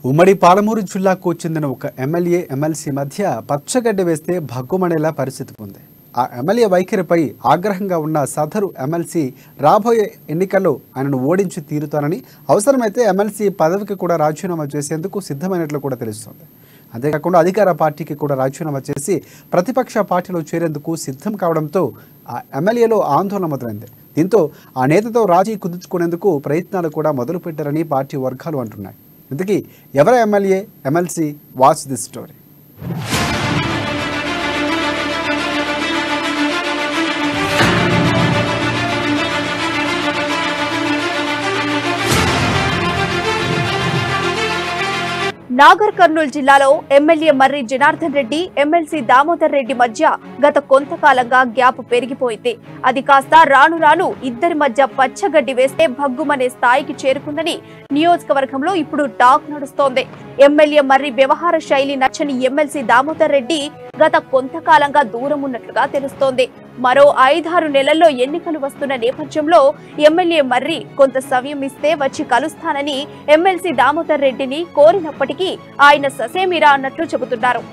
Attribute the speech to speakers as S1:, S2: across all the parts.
S1: ఉమ్మడి పాలమూరు జిల్లాకు చెందిన ఒక ఎమ్మెల్యే ఎమ్మెల్సీ మధ్య పచ్చగడ్డ వేస్తే భగ్గుమనేలా పరిస్థితి ఉంది. ఆ ఎమ్మెల్యే వైఖరిపై ఆగ్రహంగా ఉన్న సదరు ఎమ్మెల్సీ రాబోయే ఎన్నికల్లో ఆయనను ఓడించి తీరుతానని, అవసరమైతే ఎమ్మెల్సీ పదవికి కూడా రాజీనామా చేసేందుకు సిద్ధమైనట్లు కూడా తెలుస్తోంది. అంతేకాకుండా అధికార పార్టీకి కూడా రాజీనామా చేసి ప్రతిపక్ష పార్టీలో చేరేందుకు సిద్ధం కావడంతో ఆ ఎమ్మెల్యేలో ఆందోళన మొదలైంది. దీంతో ఆ నేతతో రాజీ కుదుర్చుకునేందుకు ప్రయత్నాలు కూడా మొదలుపెట్టారని పార్టీ వర్గాలు అంటున్నాయి. ఇంతకీ ఎవరు MLA MLC? Watch this story.
S2: Nagar Kurnool జిల్లాలో ఎమ్మెల్యే మర్రి జనార్దన్ రెడ్డి, ఎమ్మెల్సీ దామోదర్ రెడ్డి మధ్య గత కొంతకాలంగా గ్యాప్ పెరిగిపోయింది. అది కాస్త రాను రాను ఇద్దరి మధ్య పచ్చగడ్డి వేస్తే భగ్గుమనే స్థాయికి చేరుకుందని నియోజకవర్గంలో ఇప్పుడు టాక్ నడుస్తోంది. ఎమ్మెల్యే మర్రి వ్యవహార శైలి నచ్చని ఎమ్మెల్సీ దామోదర్ రెడ్డి గత కొంతకాలంగా దూరం ఉన్నట్లుగా తెలుస్తోంది. మరో 5-6 నెలల్లో ఎన్నికలు వస్తున్న నేపథ్యంలో ఎమ్మెల్యే మర్రి కొంత సమయం ఇస్తే వచ్చి కలుస్తానని ఎమ్మెల్సీ దామోదర్ రెడ్డిని కోరినప్పటికీ ఆయన ససేమిరా అన్నట్లు చెబుతున్నారు.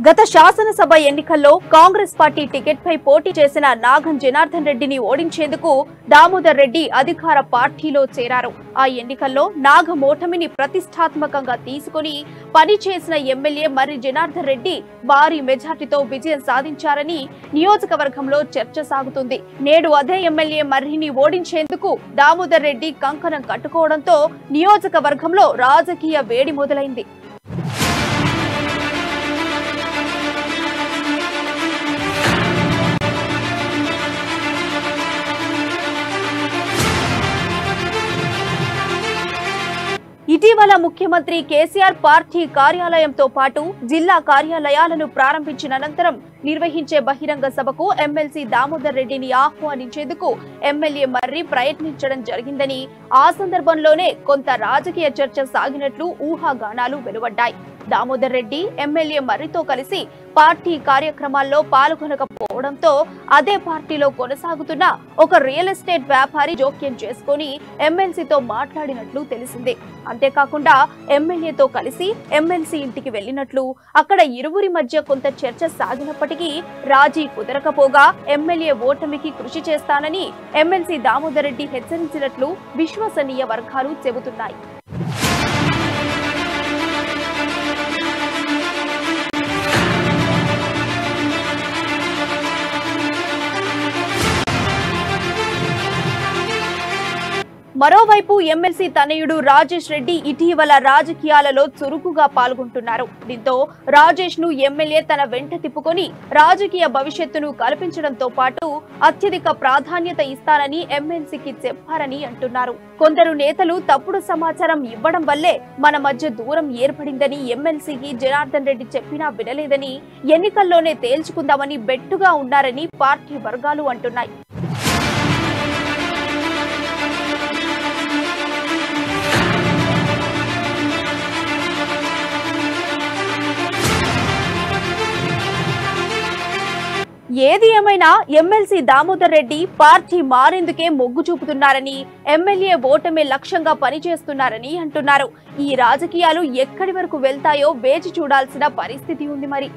S2: గత శాసనసభ ఎన్నికల్లో కాంగ్రెస్ పార్టీ టికెట్ పై పోటీ చేసిన నాగం జనార్దన్ రెడ్డిని ఓడించేందుకు దామోదర్ రెడ్డి అధికార పార్టీలో చేరారు. ఆ ఎన్నికల్లో నాగం ఓటమిని ప్రతిష్టాత్మకంగా తీసుకుని పనిచేసిన ఎమ్మెల్యే మర్రి జనార్దన్ రెడ్డి భారీ మెజార్టీతో విజయం సాధించారని నియోజకవర్గంలో చర్చ సాగుతుంది. నేడు అదే ఎమ్మెల్యే మర్రిని ఓడించేందుకు దామోదర్ రెడ్డి కంకణం కట్టుకోవడంతో నియోజకవర్గంలో రాజకీయ వేడి మొదలైంది. ఇటీవల ముఖ్యమంత్రి కేసీఆర్ పార్టీ కార్యాలయంతో పాటు జిల్లా కార్యాలయాలను ప్రారంభించిన అనంతరం నిర్వహించే బహిరంగ సభకు ఎమ్మెల్సీ దామోదర్ రెడ్డిని ఆహ్వానించేందుకు ఎమ్మెల్యే మర్రి ప్రయత్నించడం జరిగిందని, ఆ సందర్భంలోనే కొంత రాజకీయ చర్చ సాగినట్లు ఊహాగానాలు వెలువడ్డాయి. దామోదర్ రెడ్డి ఎమ్మెల్యే మర్రితో కలిసి పార్టీ కార్యక్రమాల్లో పాల్గొనకపోవడంతో అదే పార్టీలో కొనసాగుతున్న ఒక రియల్ ఎస్టేట్ వ్యాపారి జోక్యం చేసుకుని ఎమ్మెల్సీతో మాట్లాడినట్లు తెలిసింది. అంతేకాకుండా ఎమ్మెల్యేతో కలిసి ఎమ్మెల్సీ ఇంటికి వెళ్లినట్లు, అక్కడ ఇరువురి మధ్య కొంత చర్చ సాగినప్పటికీ రాజీ కుదరకపోగా ఎమ్మెల్యే ఓటమికి కృషి చేస్తానని ఎమ్మెల్సీ దామోదర్ రెడ్డి హెచ్చరించినట్లు విశ్వసనీయ వర్గాలు చెబుతున్నాయి. మరోవైపు ఎమ్మెల్సీ తనయుడు రాజేష్ రెడ్డి ఇటీవల రాజకీయాలలో చురుకుగా పాల్గొంటున్నారు. దీంతో రాజేష్ ను ఎమ్మెల్యే తన వెంట తిప్పుకొని రాజకీయ భవిష్యత్తును కల్పించడంతో పాటు అత్యధిక ప్రాధాన్యత ఇస్తానని ఎమ్మెల్సీకి చెప్పారని అంటున్నారు. కొందరు నేతలు తప్పుడు సమాచారం ఇవ్వడం వల్లే మన మధ్య దూరం ఏర్పడిందని ఎమ్మెల్సీకి జనార్దన్ రెడ్డి చెప్పినా వినలేదని, ఎన్నికల్లోనే తేల్చుకుందామని బెట్టుగా ఉన్నారని పార్టీ వర్గాలు అంటున్నాయి. ఏది ఏమైనా ఎమ్మెల్సీ దామోదర్ రెడ్డి పార్టీ మారేందుకే మొగ్గు చూపుతున్నారని, ఎమ్మెల్యే ఓటమే లక్ష్యంగా పనిచేస్తున్నారని అంటున్నారు. ఈ రాజకీయాలు ఎక్కడి వరకు వెళ్తాయో వేచి చూడాల్సిన పరిస్థితి ఉంది మరి.